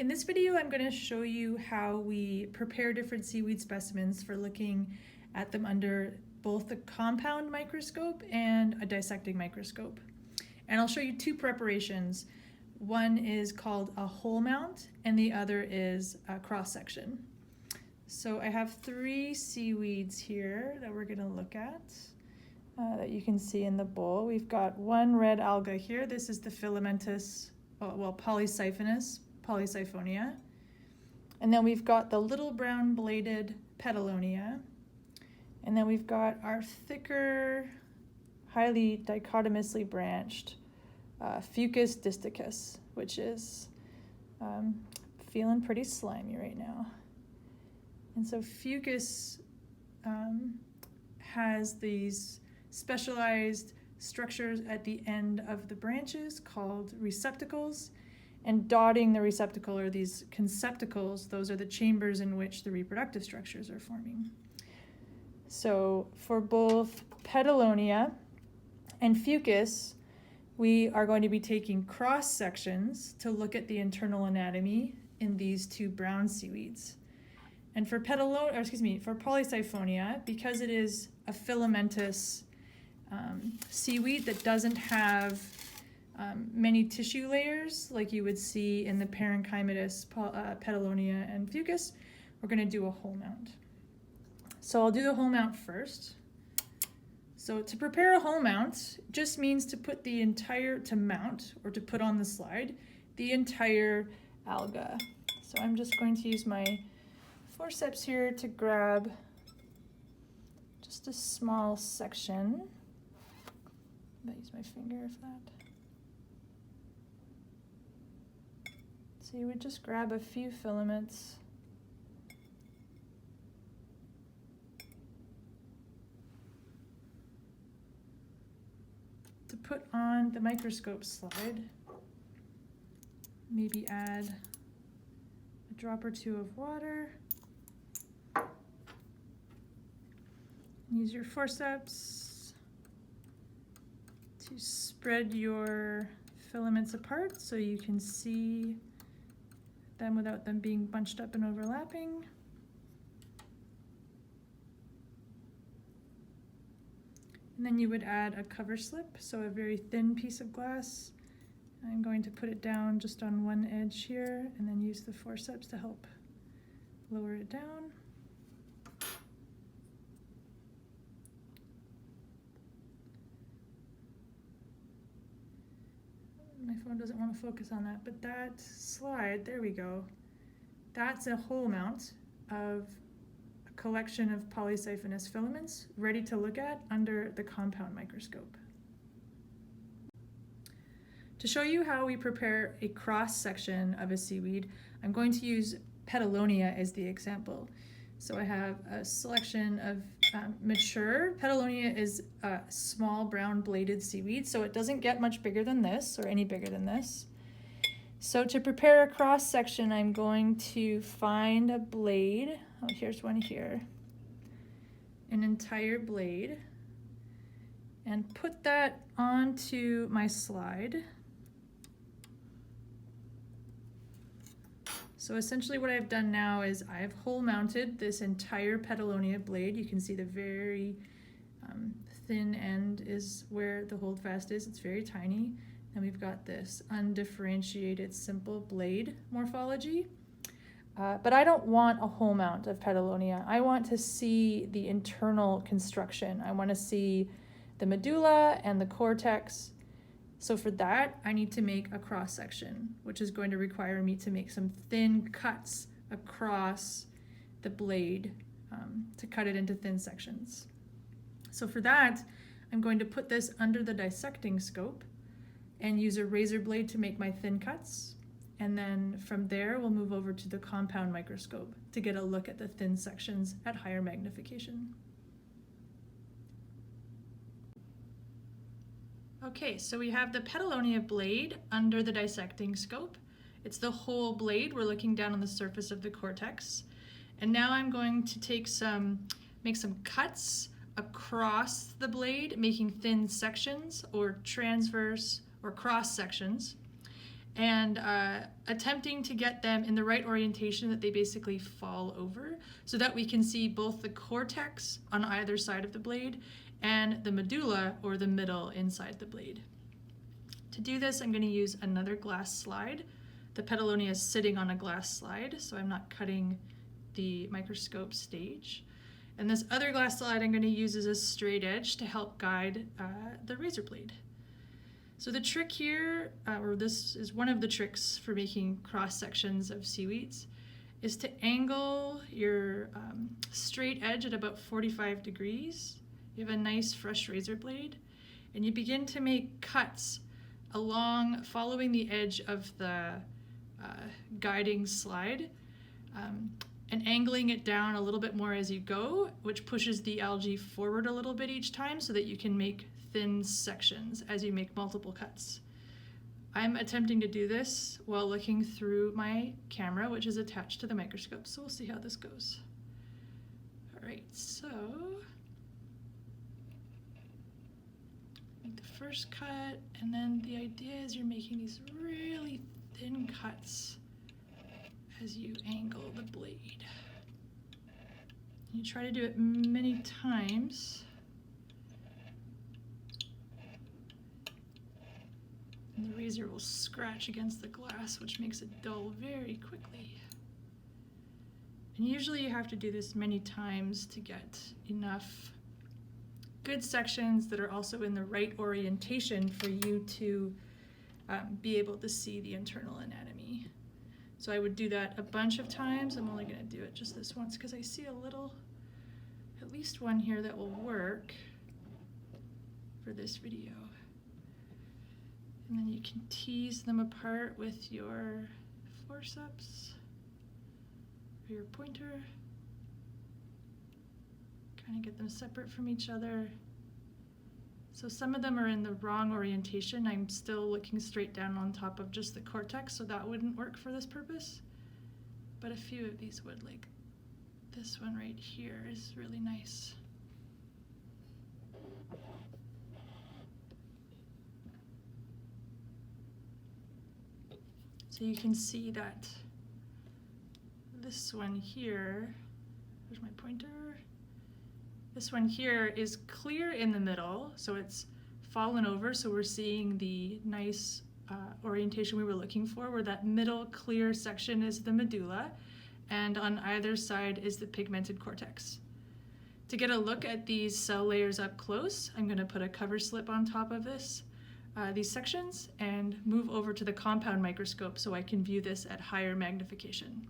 In this video, I'm going to show you how we prepare different seaweed specimens for looking at them under both the compound microscope and a dissecting microscope. And I'll show you two preparations. One is called a whole mount and the other is a cross section. So I have three seaweeds here that we're going to look at that you can see in the bowl. We've got one red alga here. This is the filamentous, Polysiphonia. And then we've got the little brown bladed Petalonia. And then we've got our thicker, highly dichotomously branched Fucus disticus, which is feeling pretty slimy right now. And so Fucus has these specialized structures at the end of the branches called receptacles, and dotting the receptacle are these conceptacles. Those are the chambers in which the reproductive structures are forming. So for both Petalonia and Fucus, we are going to be taking cross sections to look at the internal anatomy in these two brown seaweeds. And for Polysiphonia, because it is a filamentous seaweed that doesn't have many tissue layers like you would see in the parenchymatous Petalonia and Fucus, we're going to do a whole mount. So I'll do the whole mount first. So to prepare a whole mount just means to put the entire, to mount or to put on the slide, the entire alga. So I'm just going to use my forceps here to grab just a small section. I might use my finger for that. So you would just grab a few filaments. To put on the microscope slide, maybe add a drop or two of water. Use your forceps to spread your filaments apart so you can see them without them being bunched up and overlapping. And then you would add a cover slip, so a very thin piece of glass. I'm going to put it down just on one edge here and then use the forceps to help lower it down. My phone doesn't want to focus on that, but that slide, there we go. That's a whole mount of a collection of polysiphonous filaments ready to look at under the compound microscope. To show you how we prepare a cross section of a seaweed, I'm going to use Petalonia as the example. So I have a selection of mature. Petalonia is a small brown bladed seaweed, so it doesn't get much bigger than this or any bigger than this. So to prepare a cross section, I'm going to find a blade. Oh, here's one here. An entire blade. And put that onto my slide. So essentially what I've done now is I've whole mounted this entire Petalonia blade. You can see the very thin end is where the holdfast is. It's very tiny. And we've got this undifferentiated simple blade morphology. But I don't want a whole mount of Petalonia. I want to see the internal construction. I want to see the medulla and the cortex. So for that, I need to make a cross section, which is going to require me to make some thin cuts across the blade to cut it into thin sections. So for that, I'm going to put this under the dissecting scope and use a razor blade to make my thin cuts. And then from there, we'll move over to the compound microscope to get a look at the thin sections at higher magnification. Okay, so we have the Petalonia blade under the dissecting scope. It's the whole blade. We're looking down on the surface of the cortex. And now I'm going to make some cuts across the blade, making thin sections or transverse or cross sections. and attempting to get them in the right orientation that they basically fall over so that we can see both the cortex on either side of the blade and the medulla, or the middle, inside the blade. To do this, I'm going to use another glass slide. The Petallonia is sitting on a glass slide, so I'm not cutting the microscope stage. And this other glass slide I'm going to use as a straight edge to help guide the razor blade. So the trick here, or this is one of the tricks for making cross sections of seaweeds, is to angle your straight edge at about 45 degrees. You have a nice fresh razor blade, and you begin to make cuts along, following the edge of the guiding slide, and angling it down a little bit more as you go, which pushes the algae forward a little bit each time so that you can make thin sections as you make multiple cuts. I'm attempting to do this while looking through my camera, which is attached to the microscope, so we'll see how this goes. All right, so make the first cut, and then the idea is you're making these really thin cuts as you angle the blade. You try to do it many times. And the razor will scratch against the glass, which makes it dull very quickly. And usually you have to do this many times to get enough good sections that are also in the right orientation for you to be able to see the internal anatomy. So I would do that a bunch of times. I'm only going to do it just this once because I see at least one here that will work for this video. And then you can tease them apart with your forceps or your pointer. Kind of get them separate from each other. So some of them are in the wrong orientation. I'm still looking straight down on top of just the cortex, so that wouldn't work for this purpose. But a few of these would, like this one right here is really nice. So you can see that this one here, there's my pointer. This one here is clear in the middle, so it's fallen over, so we're seeing the nice orientation we were looking for, where that middle clear section is the medulla, and on either side is the pigmented cortex. To get a look at these cell layers up close, I'm going to put a cover slip on top of these sections, and move over to the compound microscope so I can view this at higher magnification.